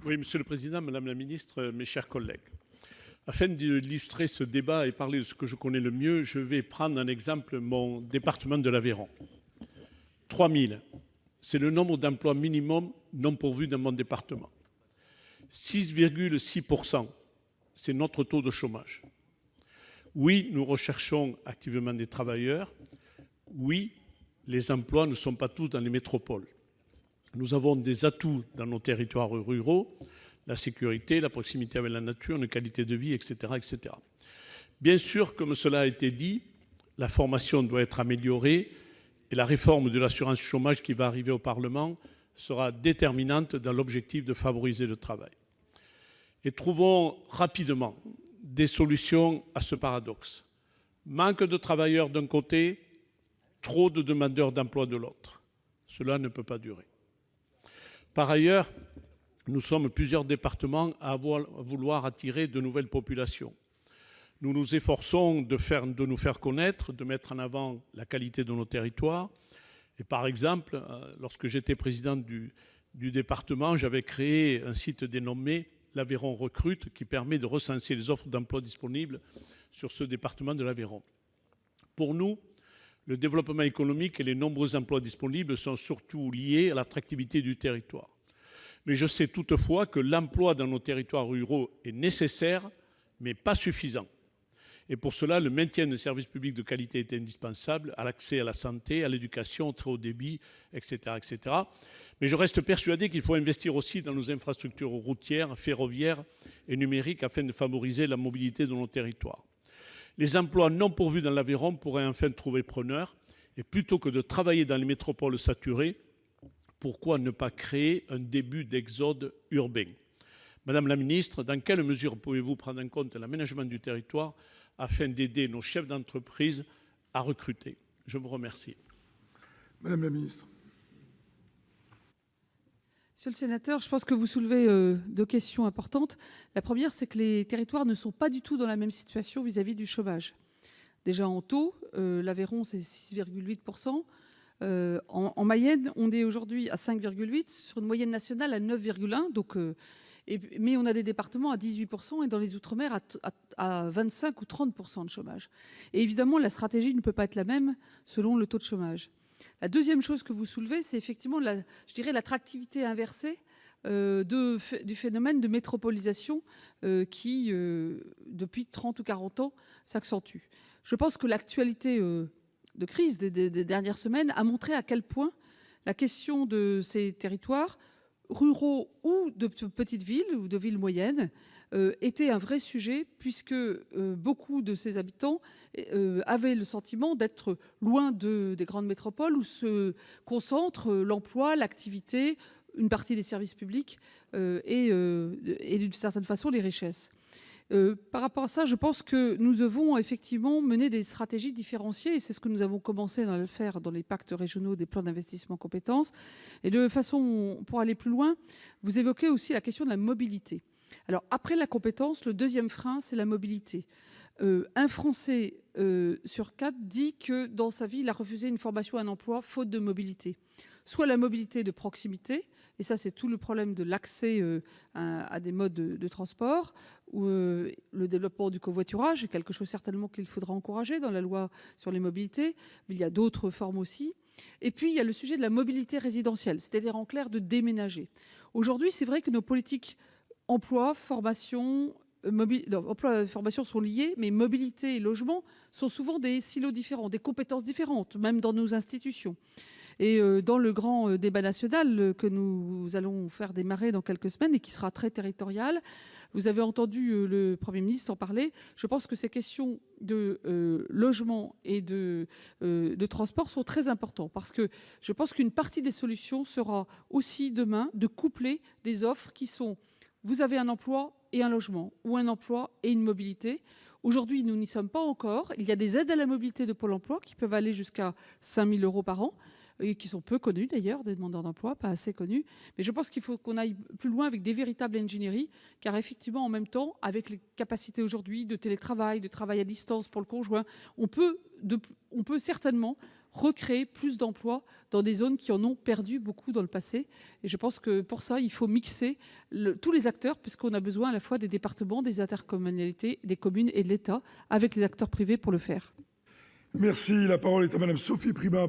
Oui, Monsieur le Président, Madame la Ministre, mes chers collègues. Afin d'illustrer ce débat et parler de ce que je connais le mieux, je vais prendre en exemple mon département de l'Aveyron. 3000, c'est le nombre d'emplois minimum non pourvus dans mon département. 6,6%, c'est notre taux de chômage. Oui, nous recherchons activement des travailleurs. Oui, les emplois ne sont pas tous dans les métropoles. Nous avons des atouts dans nos territoires ruraux, la sécurité, la proximité avec la nature, une qualité de vie, etc., etc. Bien sûr, comme cela a été dit, la formation doit être améliorée et la réforme de l'assurance chômage qui va arriver au Parlement sera déterminante dans l'objectif de favoriser le travail. Et trouvons rapidement des solutions à ce paradoxe. Manque de travailleurs d'un côté, trop de demandeurs d'emploi de l'autre. Cela ne peut pas durer. Par ailleurs, nous sommes plusieurs départements à vouloir attirer de nouvelles populations. Nous nous efforçons de nous faire connaître, de mettre en avant la qualité de nos territoires. Et par exemple, lorsque j'étais président du département, j'avais créé un site dénommé l'Aveyron Recrute qui permet de recenser les offres d'emploi disponibles sur ce département de l'Aveyron. Pour nous, le développement économique et les nombreux emplois disponibles sont surtout liés à l'attractivité du territoire. Mais je sais toutefois que l'emploi dans nos territoires ruraux est nécessaire, mais pas suffisant. Et pour cela, le maintien de services publics de qualité est indispensable, à l'accès à la santé, à l'éducation, au très haut débit, etc., etc. Mais je reste persuadé qu'il faut investir aussi dans nos infrastructures routières, ferroviaires et numériques afin de favoriser la mobilité de nos territoires. Les emplois non pourvus dans l'Aveyron pourraient enfin trouver preneur. Et plutôt que de travailler dans les métropoles saturées, pourquoi ne pas créer un début d'exode urbain? Madame la ministre, dans quelle mesure pouvez-vous prendre en compte l'aménagement du territoire afin d'aider nos chefs d'entreprise à recruter? Je vous remercie. Madame la ministre. Monsieur le sénateur, je pense que vous soulevez deux questions importantes. La première, c'est que les territoires ne sont pas du tout dans la même situation vis-à-vis du chômage. Déjà en taux, l'Aveyron, c'est 6,8%. En Mayenne, on est aujourd'hui à 5,8%, sur une moyenne nationale à 9,1%. Donc, mais on a des départements à 18% et dans les Outre-mer à 25 ou 30% de chômage. Et évidemment, la stratégie ne peut pas être la même selon le taux de chômage. La deuxième chose que vous soulevez, c'est effectivement, je dirais, l'attractivité inversée du phénomène de métropolisation qui, depuis 30 ou 40 ans, s'accentue. Je pense que l'actualité de crise des dernières semaines a montré à quel point la question de ces territoires ruraux ou de petites villes ou de villes moyennes était un vrai sujet, puisque beaucoup de ces habitants avaient le sentiment d'être loin des grandes métropoles où se concentrent l'emploi, l'activité, une partie des services publics et d'une certaine façon les richesses. Par rapport à ça, je pense que nous devons effectivement mener des stratégies différenciées, et c'est ce que nous avons commencé à le faire dans les pactes régionaux des plans d'investissement compétences. Et de façon, pour aller plus loin, vous évoquez aussi la question de la mobilité. Alors, après la compétence, le deuxième frein, c'est la mobilité. Un Français sur 4 dit que dans sa vie, il a refusé une formation, un emploi, faute de mobilité. Soit la mobilité de proximité, et ça c'est tout le problème de l'accès à des modes de transport, ou le développement du covoiturage est quelque chose certainement qu'il faudra encourager dans la loi sur les mobilités, mais il y a d'autres formes aussi. Et puis il y a le sujet de la mobilité résidentielle, c'est-à-dire en clair de déménager. Aujourd'hui, c'est vrai que nos politiques emploi, formation, emploi et formation sont liés, mais mobilité et logement sont souvent des silos différents, des compétences différentes, même dans nos institutions. Et dans le grand débat national que nous allons faire démarrer dans quelques semaines et qui sera très territorial, vous avez entendu le Premier ministre en parler. Je pense que ces questions de logement et de transport sont très importantes parce que je pense qu'une partie des solutions sera aussi demain de coupler des offres qui sont vous avez un emploi et un logement ou un emploi et une mobilité. Aujourd'hui, nous n'y sommes pas encore. Il y a des aides à la mobilité de Pôle emploi qui peuvent aller jusqu'à 5 000 € par an et qui sont peu connus d'ailleurs, des demandeurs d'emploi, pas assez connus. Mais je pense qu'il faut qu'on aille plus loin avec des véritables ingénieries, car effectivement, en même temps, avec les capacités aujourd'hui de télétravail, de travail à distance pour le conjoint, on peut certainement recréer plus d'emplois dans des zones qui en ont perdu beaucoup dans le passé. Et je pense que pour ça, il faut mixer tous les acteurs, puisqu'on a besoin à la fois des départements, des intercommunalités, des communes et de l'État, avec les acteurs privés pour le faire. Merci. La parole est à Madame Sophie Primas.